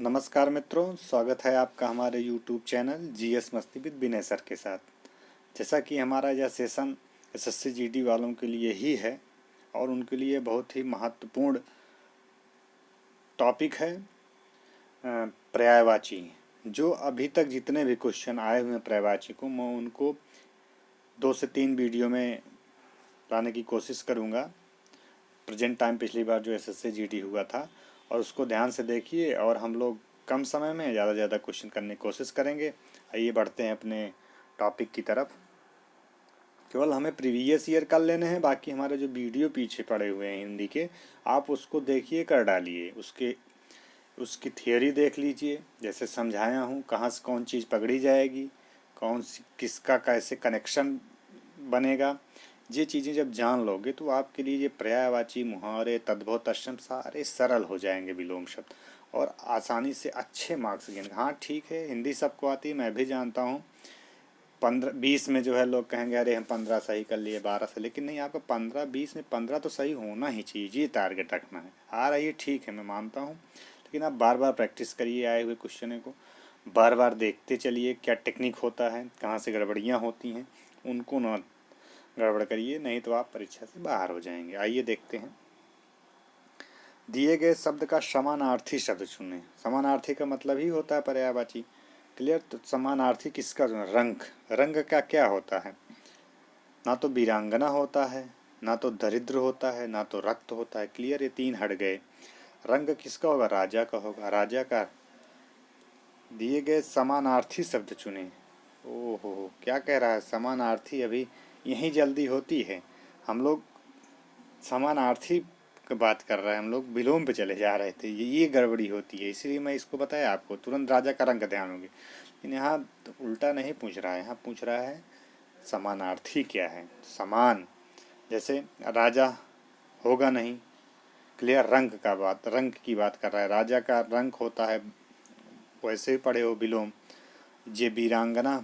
नमस्कार मित्रों, स्वागत है आपका हमारे YouTube चैनल जीएस मस्ती विद विनय सर के साथ। जैसा कि हमारा यह सेशन एसएससी जीडी वालों के लिए ही है और उनके लिए बहुत ही महत्वपूर्ण टॉपिक है पर्यायवाची। जो अभी तक जितने भी क्वेश्चन आए हुए हैं पर्यायवाची को, मैं उनको 2 से 3 वीडियो में लाने की कोशिश करूँगा। प्रेजेंट टाइम पिछली बार जो एसएससी जीडी हुआ था, और उसको ध्यान से देखिए और हम लोग कम समय में ज़्यादा से ज़्यादा क्वेश्चन करने की कोशिश करेंगे। आइए बढ़ते हैं अपने टॉपिक की तरफ। केवल हमें प्रीवियस ईयर कर लेने हैं, बाकी हमारे जो वीडियो पीछे पड़े हुए हैं हिंदी के, आप उसको देखिए, कर डालिए, उसकी थियोरी देख लीजिए, जैसे समझाया हूँ, कहाँ से कौन चीज़ पकड़ी जाएगी, कौन सी किसका कैसे कनेक्शन बनेगा। ये चीज़ें जब जान लोगे तो आपके लिए ये पर्यायवाची, मुहावरे, तद्भव, तत्सम सारे सरल हो जाएंगे, विलोम शब्द, और आसानी से अच्छे मार्क्स गिनेंगे। हाँ ठीक है, हिंदी सबको आती है, मैं भी जानता हूँ। 15-20 में जो है लोग कहेंगे अरे हम 15 सही कर लिए, 12 से, लेकिन नहीं, आपका 15-20 में 15 तो सही होना ही चाहिए, ये टारगेट रखना है। आ रही है ठीक है, मैं मानता हूँ, लेकिन आप बार बार प्रैक्टिस करिए आए हुए क्वेश्चन को, बार बार देखते चलिए क्या टेक्निक होता है, कहाँ से गड़बड़ियाँ होती हैं, उनको ना गड़बड़ करिए, नहीं तो आप परीक्षा से बाहर हो जाएंगे। आइए देखते हैं। दिए गए शब्द का समानार्थी शब्द चुनें। समानार्थी का मतलब ही होता है पर्यायवाची। क्लियर। तो समानार्थी किसका चुना? रंग। रंग का क्या होता है? ना तो वीरांगना होता है, ना तो दरिद्र होता है, ना तो रक्त होता है। क्लियर, ये 3 हट गए। रंग किसका होगा? राजा का होगा। राजा का। दिए गए समानार्थी शब्द चुने। ओहो, क्या कह रहा है? समानार्थी अभी यहीं जल्दी होती है, हम लोग समानार्थी की बात कर रहे हैं, हम लोग विलोम पे चले जा रहे थे, ये गड़बड़ी होती है, इसलिए मैं इसको बताया आपको। तुरंत राजा का रंग ध्यान होगी, लेकिन यहाँ तो उल्टा नहीं पूछ रहा है, यहाँ पूछ रहा है समानार्थी क्या है। समान, जैसे राजा होगा नहीं। क्लियर, रंग का बात, रंग की बात कर रहा है, राजा का रंग होता है, वैसे ही पढ़े हो विलोम। ये वीरांगना,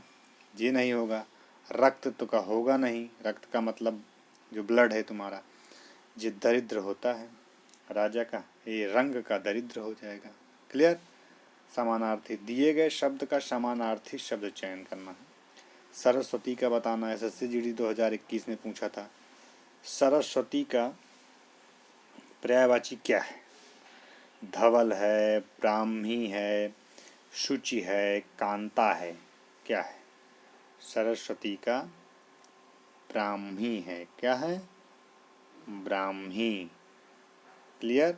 ये नहीं होगा। रक्त तो का होगा नहीं, रक्त का मतलब जो ब्लड है तुम्हारा। ये दरिद्र होता है राजा का, ये रंग का दरिद्र हो जाएगा। क्लियर। समानार्थी, दिए गए शब्द का समानार्थी शब्द चयन करना है। सरस्वती का बताना है, एसएससी जीडी 2021 में पूछा था। सरस्वती का पर्यायवाची क्या है? धवल है, ब्राह्मी है, शुचि है, कांता है, क्या है? सरस्वती का ब्राह्मी है, क्या है? ब्राह्मी। क्लियर।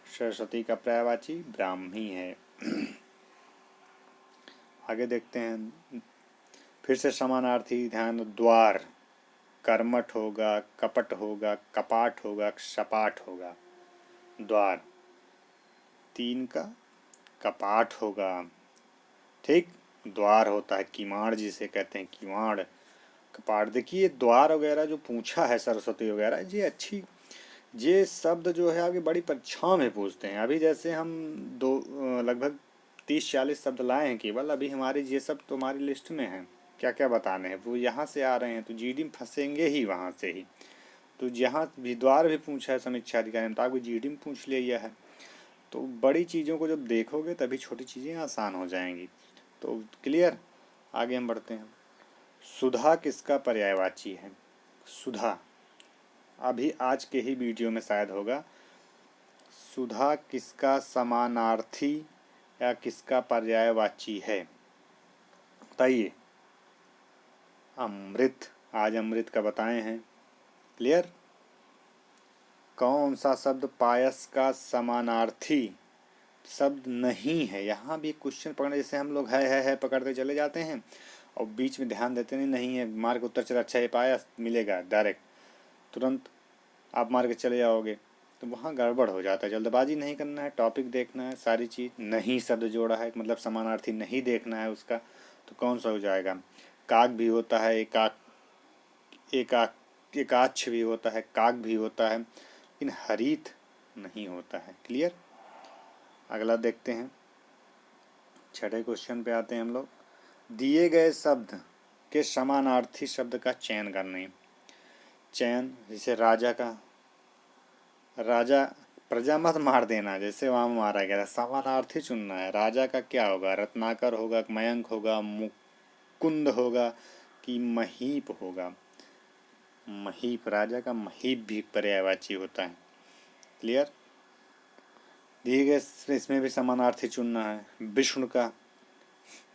सरस्वती का पर्यायवाची ब्राह्मी है। आगे देखते हैं, फिर से समानार्थी ध्यान। द्वार, कर्मठ होगा, कपट होगा, कपाट होगा, सपाट होगा। द्वार 3 का कपाट होगा। ठीक, द्वार होता है किवाड़, जिसे कहते हैं किवाड़। कपाट, देखिए द्वार वगैरह जो पूछा है सरस्वती वगैरह, ये अच्छी, ये शब्द जो है आगे बड़ी परीक्षाओं में पूछते हैं। अभी जैसे हम लगभग 30-40 शब्द लाए हैं केवल, अभी हमारी ये सब तो हमारी लिस्ट में है, क्या क्या बताने हैं, वो यहाँ से आ रहे हैं, तो जीडी में फंसेंगे ही वहाँ से ही। तो यहाँ भी द्वार भी पूछा है समीक्षा अधिकारी में, तो आपको जीडी में पूछ लिया है। तो बड़ी चीज़ों को जब देखोगे तभी छोटी चीज़ें आसान हो जाएंगी। तो क्लियर, आगे हम बढ़ते हैं। सुधा किसका पर्यायवाची है? सुधा अभी आज के ही वीडियो में शायद होगा। सुधा किसका समानार्थी या किसका पर्यायवाची है? बताइए। अमृत, आज अमृत का बताए हैं। क्लियर। कौन सा शब्द पायस का समानार्थी शब्द नहीं है? यहाँ भी क्वेश्चन पकड़ने, जैसे हम लोग है पकड़ते चले जाते हैं और बीच में ध्यान देते नहीं है, मार के उत्तर चला, अच्छा ये पायस मिलेगा डायरेक्ट, तुरंत आप मार के चले जाओगे, तो वहाँ गड़बड़ हो जाता है। जल्दबाजी नहीं करना है, टॉपिक देखना है, सारी चीज़। नहीं शब्द जोड़ा है, मतलब समानार्थी नहीं देखना है उसका, तो कौन सा हो जाएगा? काक भी होता है, एकाक्ष भी होता है, काक भी होता है, लेकिन हरित नहीं होता है। क्लियर। अगला देखते हैं, छठे क्वेश्चन पे आते हैं हम लोग। दिए गए शब्द के समानार्थी शब्द का चयन करना है। चयन, जैसे राजा का, राजा प्रजा मत मार देना, जैसे वहां मारा गया था। समानार्थी चुनना है। राजा का क्या होगा? रत्नाकर होगा, मयंक होगा, मुकुंद होगा कि महीप होगा? महीप, राजा का महीप भी पर्यायवाची होता है। क्लियर? दिए गए इसमें भी समानार्थी चुनना है। विष्णु का,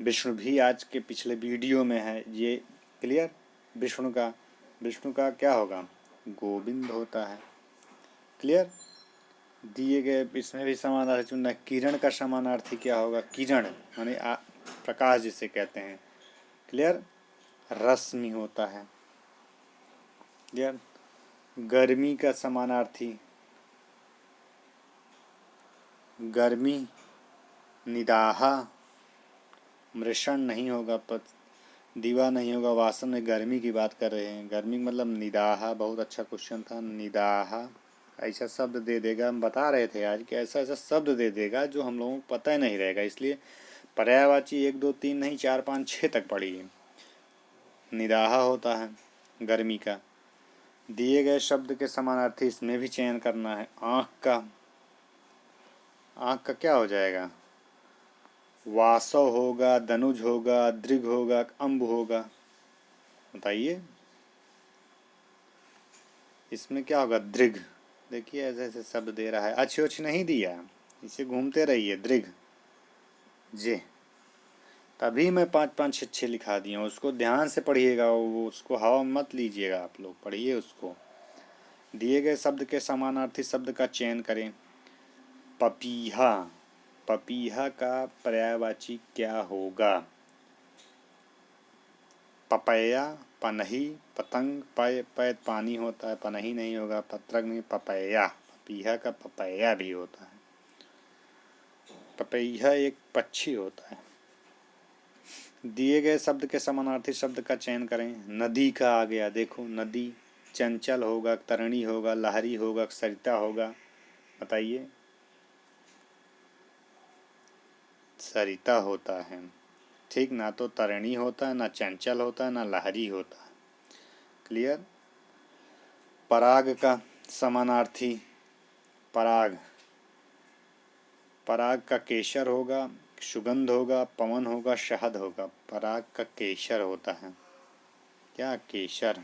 विष्णु भी आज के पिछले वीडियो में है ये। क्लियर? विष्णु का क्या होगा? गोविंद होता है। क्लियर? दिए गए इसमें भी समानार्थी चुनना है। किरण का समानार्थी क्या होगा? किरण माने प्रकाश जिसे कहते हैं। क्लियर? रश्मि होता है। क्लियर? गर्मी का समानार्थी, गर्मी निदाहा, मृषण नहीं होगा, दीवा नहीं होगा, वासन में गर्मी की बात कर रहे हैं। गर्मी मतलब निदाहा, बहुत अच्छा क्वेश्चन था। निदाहा ऐसा शब्द दे देगा, हम बता रहे थे आज कि ऐसा ऐसा शब्द दे देगा जो हम लोगों को पता ही नहीं रहेगा। इसलिए पर्यायवाची 1 2 3 नहीं 4 5 6 तक पढ़िए। निदाहा होता है गर्मी का। दिए गए शब्द के समानार्थी इसमें भी चयन करना है। आँख का, आँख का क्या हो जाएगा? वासव होगा, दनुज होगा, दृग होगा, अम्ब होगा? बताइए इसमें क्या होगा? दृग। देखिए ऐसे ऐसे शब्द दे रहा है, अच्छी अच्छी नहीं दिया, इसे घूमते रहिए। दृग जे, तभी मैं 5 5 6 6 लिखा दिया। उसको ध्यान से पढ़िएगा, वो उसको हवा मत लीजिएगा, आप लोग पढ़िए उसको। दिए गए शब्द के समानार्थी शब्द का चयन करें। पपीहा, पपीहा का पर्यायवाची क्या होगा? पपैया, पनही, पतंग, पैद पानी होता है, पनही नहीं होगा, पत्रक नहीं, पपैया। पपीहा का पपैया भी होता है। पपैया एक पक्षी होता है। दिए गए शब्द के समानार्थी शब्द का चयन करें। नदी का आ गया, देखो नदी चंचल होगा, तरणी होगा, लहरी होगा, सरिता होगा? बताइए। सरिता होता है। ठीक, ना तो तरणी होता है, ना चंचल होता है, ना लहरी होता है। क्लियर? पराग का समानार्थी, पराग, पराग का केसर होगा, सुगंध होगा, पवन होगा, शहद होगा? पराग का केसर होता है। क्या? केसर।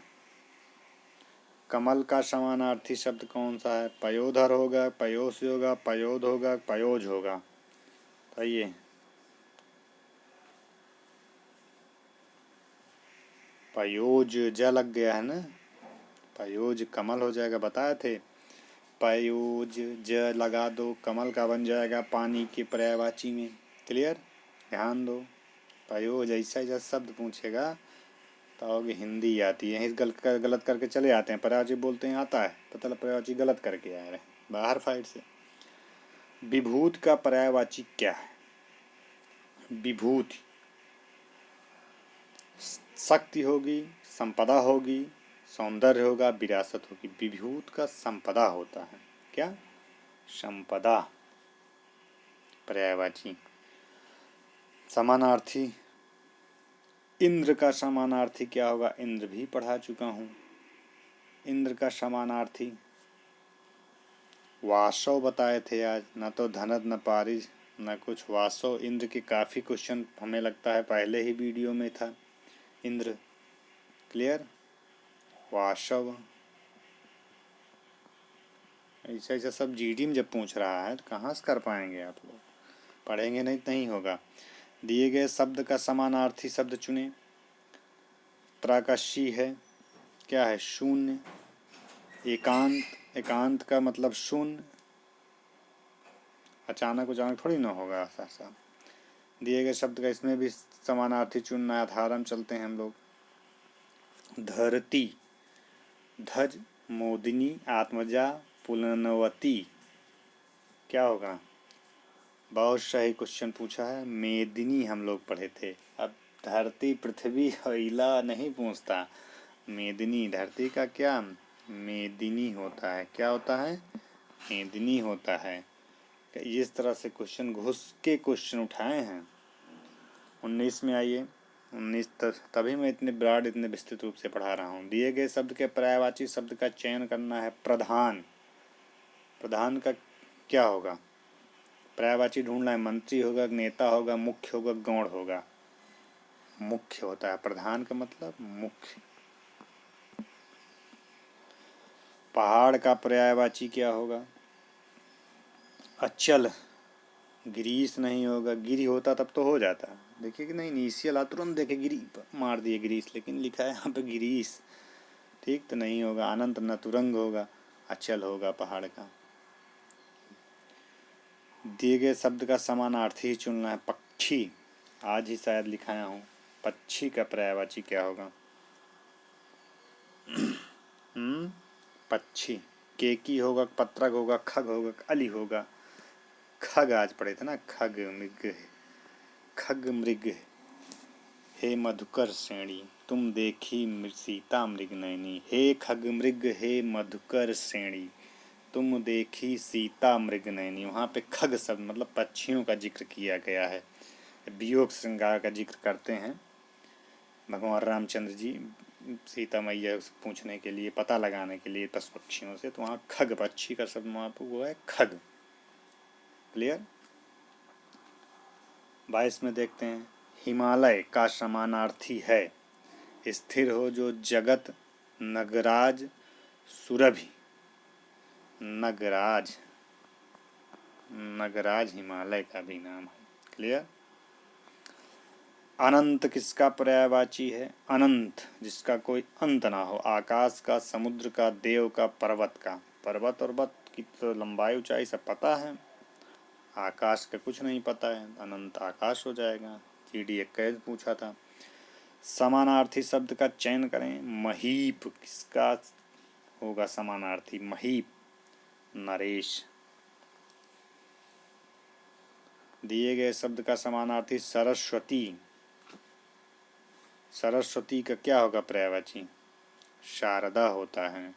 कमल का समानार्थी शब्द कौन सा है? पयोधर होगा, पयोसी होगा, पयोध होगा, पयोज होगा? बताइए। पयोज ज लग गया है ना, पयोज कमल हो जाएगा, बताए थे। पयोज ज लगा दो, कमल का बन जाएगा पानी के पर्यायवाची में। क्लियर? ध्यान दो। पयोज ऐसा ऐसा शब्द पूछेगा तो हिंदी आती है, गलत करके चले आते हैं। पर्यायवाची बोलते हैं आता है, पता लगा पर्यायवाची गलत करके आ रहे हैं बाहर फाइट से। विभूत का पर्यायवाची क्या है? विभूति शक्ति होगी, संपदा होगी, सौंदर्य होगा, विरासत होगी? विभूत का संपदा होता है। क्या? संपदा पर्यायवाची। समानार्थी, इंद्र का समानार्थी क्या होगा? इंद्र भी पढ़ा चुका हूँ। इंद्र का समानार्थी वासव बताए थे आज, न तो धनद न पारिज न कुछ। वासव, इंद्र के काफ़ी क्वेश्चन हमें लगता है पहले ही वीडियो में था इंद्र। क्लियर? वासव ऐसा ऐसा सब जीडी में जब पूछ रहा है तो कहाँ से कर पाएंगे आप लोग? पढ़ेंगे नहीं तो नहीं होगा। दिए गए शब्द का समानार्थी शब्द चुने। प्राकशी है, क्या है? शून्य। एकांत, एकांत का मतलब शून्य। अचानक अचानक थोड़ी ना होगा ऐसा सा। दिए गए शब्द का इसमें भी समानार्थी चुनना है। आधारम चलते हैं हम लोग। धरती, धज, मोदिनी, आत्मजा, पुलनवती? क्या होगा? बहुत सही क्वेश्चन पूछा है। मेदिनी हम लोग पढ़े थे। अब धरती पृथ्वी हिला नहीं पूछता। मेदिनी, धरती का क्या? मेदिनी होता है। क्या होता है? मेदिनी होता है। इस तरह से क्वेश्चन घुस के क्वेश्चन उठाए हैं। 19 में आइए। 19 तभी मैं इतने ब्रॉड, इतने विस्तृत रूप से पढ़ा रहा हूँ। दिए गए शब्द के पर्यायवाची शब्द का चयन करना है। प्रधान, प्रधान का क्या होगा? पर्यायवाची ढूंढना है। मंत्री होगा, नेता होगा, मुख्य होगा, गौण होगा। मुख्य होता है, प्रधान का मतलब मुख्य। पहाड़ का पर्यायवाची क्या होगा? अचल। ग्रीस नहीं होगा, गिरी होता तब तो हो जाता। देखिए कि नहीं, इनिशियल तुरंत देखे गिरी मार दिए ग्रीस, लेकिन लिखा है यहाँ पे गिरीस। ठीक तो नहीं होगा। अनंत न तुरंग होगा, अचल होगा पहाड़ का। दिए गए शब्द का समानार्थी ही चुनना है। पक्षी, आज ही शायद लिखाया हूँ। पक्षी का पर्यायवाची क्या होगा? पक्षी। केकी होगा, पत्रक होगा, खग होगा, अली होगा। खग आज पढ़े थे ना, खग मृग। खग मृग। हे मधुकर श्रेणी तुम देखी सीता मृग नैनी। हे खग मृग हे मधुकर श्रेणी तुम देखी सीता मृग नैनी। वहाँ पे खग शब्द मतलब पक्षियों का जिक्र किया गया है। वियोग श्रृंगार का जिक्र करते हैं भगवान रामचंद्र जी सीता मैया पूछने के लिए, पता लगाने के लिए पशु पक्षियों से, तो वहाँ खग पक्षी का शब्द वहाँ पर वो है खग। क्लियर? 22 में देखते हैं। हिमालय का समानार्थी है। स्थिर हो जो जगत नगराज सुरभि। नगराज, नगराज हिमालय का भी नाम है। क्लियर? अनंत किसका पर्यायवाची है? अनंत जिसका कोई अंत ना हो। आकाश का, समुद्र का, देव का, पर्वत का। पर्वत और वत की तो लंबाई ऊंचाई सब पता है, आकाश का कुछ नहीं पता है। अनंत आकाश हो जाएगा। GD 21 पूछा था। समानार्थी शब्द का चयन करें। महीप किसका होगा समानार्थी? महीप, नरेश। दिए गए शब्द का समानार्थी सरस्वती। सरस्वती का क्या होगा पर्यायवाची? शारदा होता है।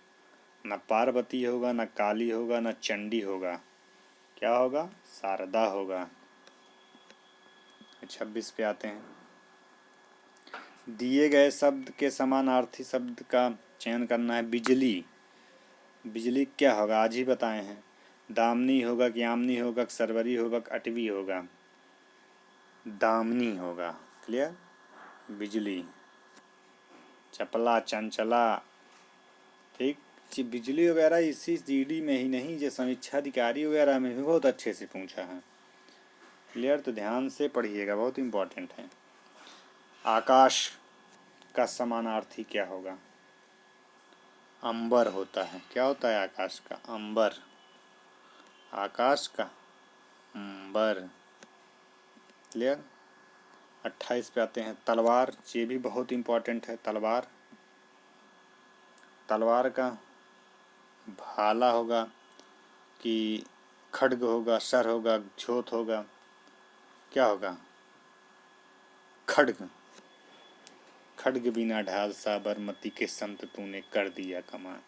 न पार्वती होगा, न काली होगा, न चंडी होगा। क्या होगा? शारदा होगा। 26 पे आते हैं। दिए गए शब्द के समानार्थी शब्द का चयन करना है। बिजली। बिजली क्या होगा? आज ही बताए हैं। दामनी होगा, यामनी होगा, सरवरी होगा, अटवी होगा। दामनी होगा। क्लियर? बिजली। चपला, चंचला। ठीक। बिजली वगैरह इसी GD में ही नहीं, जो समीक्षा अधिकारी वगैरह में भी बहुत अच्छे से पूछा है। क्लियर? तो ध्यान से पढ़िएगा, बहुत इम्पोर्टेंट है। आकाश का समानार्थी क्या होगा? अंबर होता है। क्या होता है आकाश का? अंबर। आकाश का अंबर। क्लियर? 28 पे आते हैं। तलवार, ये भी बहुत इम्पोर्टेंट है। तलवार, तलवार का भाला होगा कि खड्ग होगा, सर होगा, झोत होगा? क्या होगा? खड्ग। खड्ग बिना ढाल साबरमती के संत तूने कर दिया कमाल।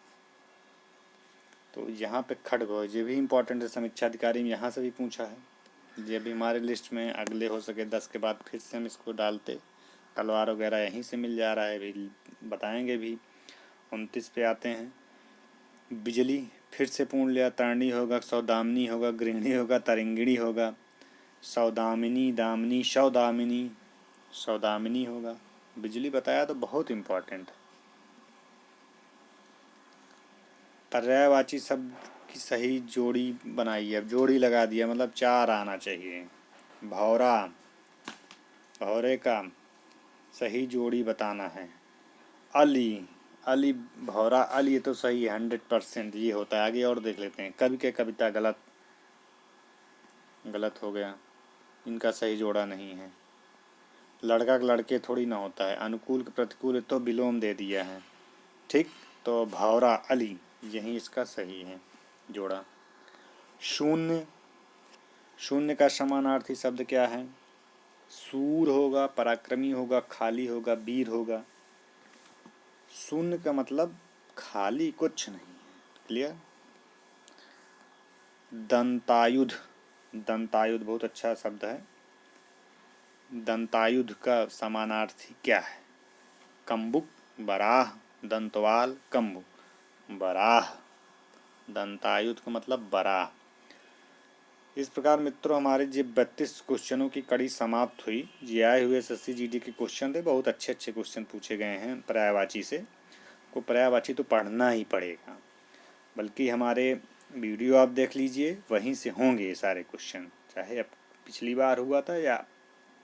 तो यहाँ पे खड्ग हो, ये भी इम्पोर्टेंट है। समीक्षा अधिकारी में यहाँ से भी पूछा है। ये भी हमारे लिस्ट में अगले हो सके 10 के बाद फिर से हम इसको डालते। तलवार वगैरह यहीं से मिल जा रहा है, भी बताएंगे भी। 29 पे आते हैं। बिजली फिर से पूर्ण लिया। तरणी होगा, सौदामिनी होगा, गृहिणी होगा, तरिंगिणी होगा। सौदामिनी, दामिनी, सौदामिनी। सौदामिनी होगा। बिजली बताया तो बहुत इम्पोर्टेंट है। पर्यायवाची शब्द की सही जोड़ी बनाई। अब जोड़ी लगा दिया, मतलब 4 आना चाहिए। भौरा, भौरे का सही जोड़ी बताना है। अली, अली भौरा अली, ये तो सही है 100%। ये होता है। आगे और देख लेते हैं। कवि के कविता गलत, गलत हो गया, इनका सही जोड़ा नहीं है। लड़का के लड़के थोड़ी ना होता है। अनुकूल के प्रतिकूल तो विलोम दे दिया है। ठीक, तो भौरा अली यही इसका सही है जोड़ा। शून्य, शून्य का समानार्थी शब्द क्या है? सूर होगा, पराक्रमी होगा, खाली होगा, वीर होगा। शून्य का मतलब खाली, कुछ नहीं है। क्लियर? दंतायुध, दंतायुध बहुत अच्छा शब्द है। दंतायुध का समानार्थी क्या है? कम्बुक, बराह, दंतवाल, कम्बुक, बराह। दंतायुध का मतलब बराह। इस प्रकार मित्रों हमारे जो 32 क्वेश्चनों की कड़ी समाप्त हुई। जी आए हुए SSC GD के क्वेश्चन थे, बहुत अच्छे अच्छे क्वेश्चन पूछे गए हैं पर्यायवाची से। को पर्यायवाची तो पढ़ना ही पड़ेगा, बल्कि हमारे वीडियो आप देख लीजिए, वहीं से होंगे ये सारे क्वेश्चन, चाहे अब पिछली बार हुआ था या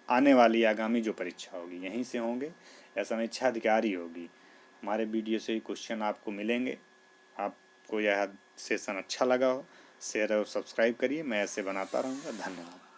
आने वाली आगामी जो परीक्षा होगी यहीं से होंगे या समीक्षा अधिकारी होगी। हमारे वीडियो से ही क्वेश्चन आपको मिलेंगे। आपको यह सेशन अच्छा लगा हो, शेयर और सब्सक्राइब करिए। मैं ऐसे बनाता रहूँगा। धन्यवाद।